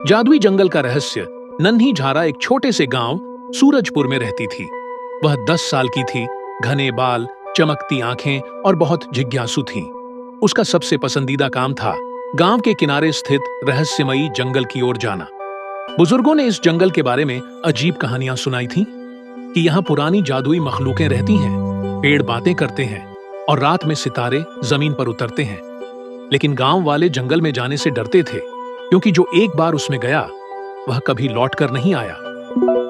जादुई जंगल का रहस्य। नन्ही झारा एक छोटे से गांव सूरजपुर में रहती थी। वह 10 साल की थी, घने बाल, चमकती आंखें और बहुत जिज्ञासु थी। उसका सबसे पसंदीदा काम था गांव के किनारे स्थित रहस्यमयी जंगल की ओर जाना। बुजुर्गों ने इस जंगल के बारे में अजीब कहानियां सुनाई थीं कि यहाँ पुरानी जादुई मखलूकें रहती हैं, पेड़ बातें करते हैं और रात में सितारे जमीन पर उतरते हैं। लेकिन गांव वाले जंगल में जाने से डरते थे, क्योंकि जो एक बार उसमें गया वह कभी लौटकर नहीं आया।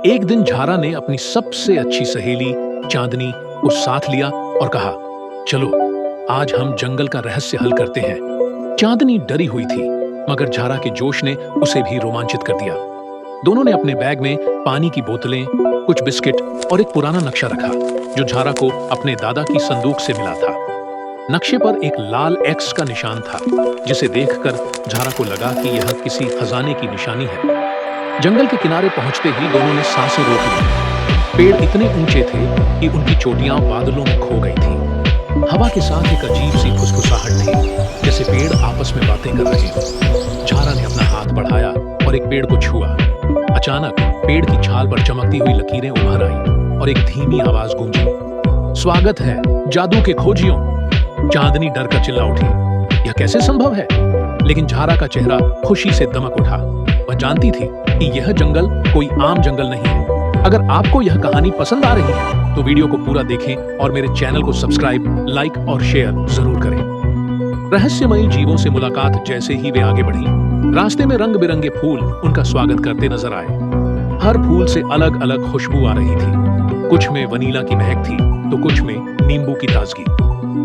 एक दिन झारा ने अपनी सबसे अच्छी सहेली चांदनी को साथ लिया और कहा, चलो आज हम जंगल का रहस्य हल करते हैं। चांदनी डरी हुई थी, मगर झारा के जोश ने उसे भी रोमांचित कर दिया। दोनों ने अपने बैग में पानी की बोतलें, कुछ बिस्किट और एक पुराना नक्शा रखा जो झारा को अपने दादा की संदूक से मिला था। नक्शे पर एक लाल एक्स का निशान था, जिसे देखकर झारा को लगा कि यह किसी खजाने की निशानी है। जंगल के किनारे पहुंचते ही दोनों ने सांसें रोक ली। पेड़ इतने ऊंचे थे कि उनकी चोटियां बादलों में खो गई थीं। हवा के साथ एक अजीब सी फुसफुसाहट थी, जैसे पेड़ आपस में बातें कर रहे हों। झारा ने अपना हाथ बढ़ाया और एक पेड़ को छुआ। अचानक पेड़ की छाल पर चमकती हुई लकीरें उभर आईं और एक धीमी आवाज गूंजी, स्वागत है जादू के खोजियों। चांदनी डर कर चिल्ला उठी, यह कैसे संभव है? लेकिन झारा का चेहरा खुशी से दमक उठा। वह जानती थी कि यह जंगल कोई आम जंगल नहीं है। अगर आपको यह कहानी पसंद आ रही है तो वीडियो को पूरा देखें और मेरे चैनल को सब्सक्राइब, लाइक और शेयर जरूर करें। रहस्यमयी जीवों से मुलाकात जैसे ही वे आगे बढ़ी, रास्ते में रंग बिरंगे फूल उनका स्वागत करते नजर आए। हर फूल से अलग अलग खुशबू आ रही थी। कुछ में वनीला की महक थी तो कुछ में नींबू की ताजगी।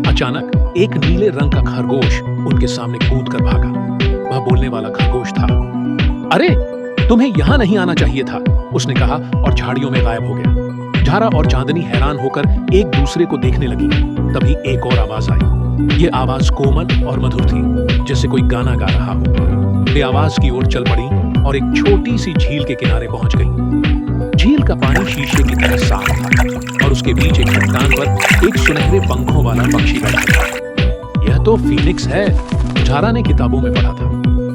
अचानक एक नीले रंग का खरगोश उनके सामने कूद कर भागा। वह बोलने वाला खरगोश था। अरे, तुम्हें यहाँ नहीं आना चाहिए था, उसने कहा और झाड़ियों में गायब हो गया। झारा और चांदनी हैरान होकर एक दूसरे को देखने लगी। तभी एक और आवाज आई। ये आवाज कोमल और मधुर थी, जैसे कोई गाना गा रहा हो। वे आवाज की ओर चल पड़ी और एक छोटी सी झील के किनारे पहुंच गई। झील का पानी शीशे की तरह साफ था और उसके बीच एक चट्टान पर एक सुनहरे पंखों वाला पक्षी बैठा था। यह तो फीनिक्स है, झारा ने किताबों में पढ़ा था।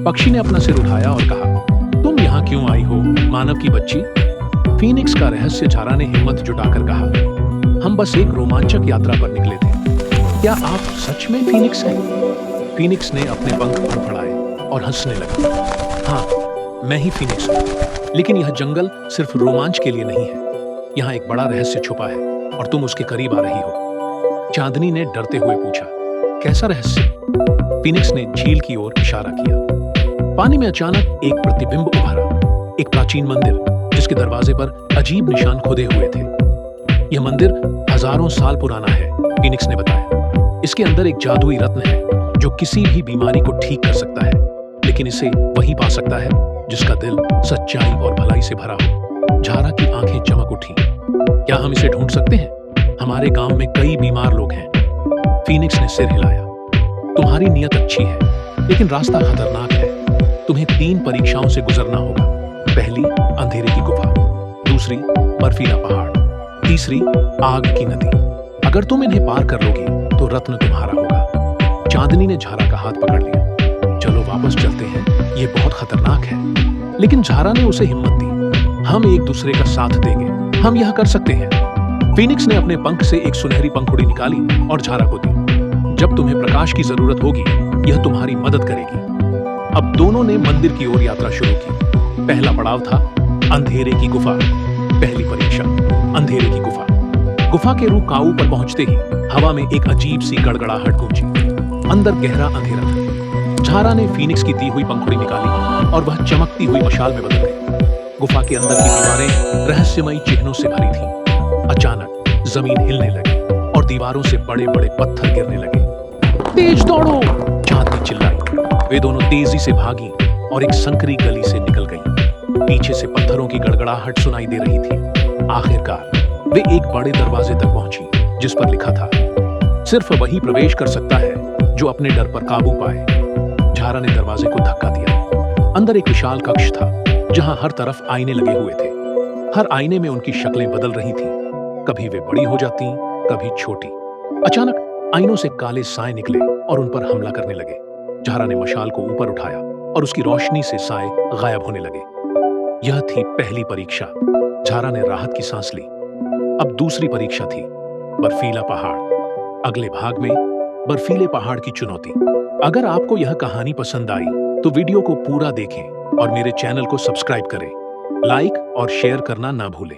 पक्षी ने अपना सिर उठाया और कहा, तुम यहाँ क्यों आई हो, मानव की बच्ची? फीनिक्स का रहस्य। झारा ने हिम्मत जुटाकर कहा, हम बस एक रोमांचक यात्रा पर निकले थे। क्या आप सच में फीनिक्स हैं? फीनिक्स ने अपने पंख फड़फड़ाए और हंसने लगा। हाँ, मैं ही फीनिक्स हूँ, लेकिन यह जंगल सिर्फ रोमांच के लिए नहीं है। यहाँ एक बड़ा रहस्य छुपा है और तुम उसके करीब आ रही हो। चांदनी ने डरते हुए पूछा, कैसा रहस्य? फीनिक्स ने झील की ओर इशारा किया। पानी में अचानक एक प्रतिबिंब उभरा, एक प्राचीन मंदिर जिसके दरवाजे पर अजीब निशान खुदे हुए थे। यह मंदिर हजारों साल पुराना है, फीनिक्स ने बताया। इसके अंदर एक जादुई रत्न है जो किसी भी बीमारी को ठीक कर सकता है, लेकिन इसे वही पा सकता है जिसका दिल सच्चाई और भलाई से भरा हो। झारा की आंखें चमक उठी। क्या हम इसे ढूंढ सकते हैं? हमारे गांव में कई बीमार लोग हैं। फीनिक्स ने सिर हिलाया। तुम्हारी नीयत अच्छी है, लेकिन रास्ता खतरनाक है। तुम्हें 3 परीक्षाओं से गुजरना होगा। पहली, अंधेरे की गुफा। दूसरी, बर्फीला पहाड़। तीसरी, आग की नदी। अगर तुम इन्हें पार कर लोगी तो रत्न तुम्हारा होगा। चांदनी ने झारा का हाथ पकड़ लिया। चलो वापस चलते हैं, ये बहुत खतरनाक है। लेकिन झारा ने उसे हिम्मत दी। हम एक दूसरे का साथ देंगे, हम यह कर सकते हैं। फीनिक्स ने अपने पंख से एक सुनहरी पंखुड़ी निकाली और झारा को दी। जब तुम्हें प्रकाश की जरूरत होगी, यह तुम्हारी मदद करेगी। अब दोनों ने मंदिर की ओर यात्रा शुरू की। पहला पड़ाव था अंधेरे की गुफा। पहली परीक्षा, अंधेरे की गुफा। गुफा के रूह काऊ पर पहुंचते ही हवा में एक अजीब सी गड़गड़ाहट गूंजी। अंदर गहरा अंधेरा था। झारा ने फीनिक्स की दी हुई पंखुड़ी निकाली और वह चमकती हुई मशाल में बदल गई। गुफा के अंदर की दीवारें रहस्यमयी चिन्हों से भरी थीं। अचानक जमीन हिलने लगी और दीवारों से बड़े बड़े पत्थर गिरने लगे। तेज दौड़ो, चांदनी चिल्लाई। वे दोनों तेजी से भागी और एक संकरी गली से निकल गईं। पीछे से पत्थरों की गड़गड़ाहट सुनाई दे रही थी। आखिरकार वे एक बड़े दरवाजे तक पहुंची, जिस पर लिखा था, सिर्फ वही प्रवेश कर सकता है जो अपने डर पर काबू पाए। झारा ने दरवाजे को धक्का दिया। अंदर एक विशाल कक्ष था, जहां हर तरफ आईने लगे हुए थे। हर आईने में उनकी शक्लें बदल रही थीं। कभी वे बड़ी हो जाती, कभी छोटी। अचानक आईनों से काले साए निकले और उन पर हमला करने लगे। झारा ने मशाल को ऊपर उठाया और उसकी रोशनी से साए गायब होने लगे। यह थी पहली परीक्षा। झारा ने राहत की सांस ली। अब दूसरी परीक्षा थी, बर्फीला पहाड़। अगले भाग में बर्फीले पहाड़ की चुनौती। अगर आपको यह कहानी पसंद आई तो वीडियो को पूरा देखें और मेरे चैनल को सब्सक्राइब करें। लाइक और शेयर करना ना भूलें।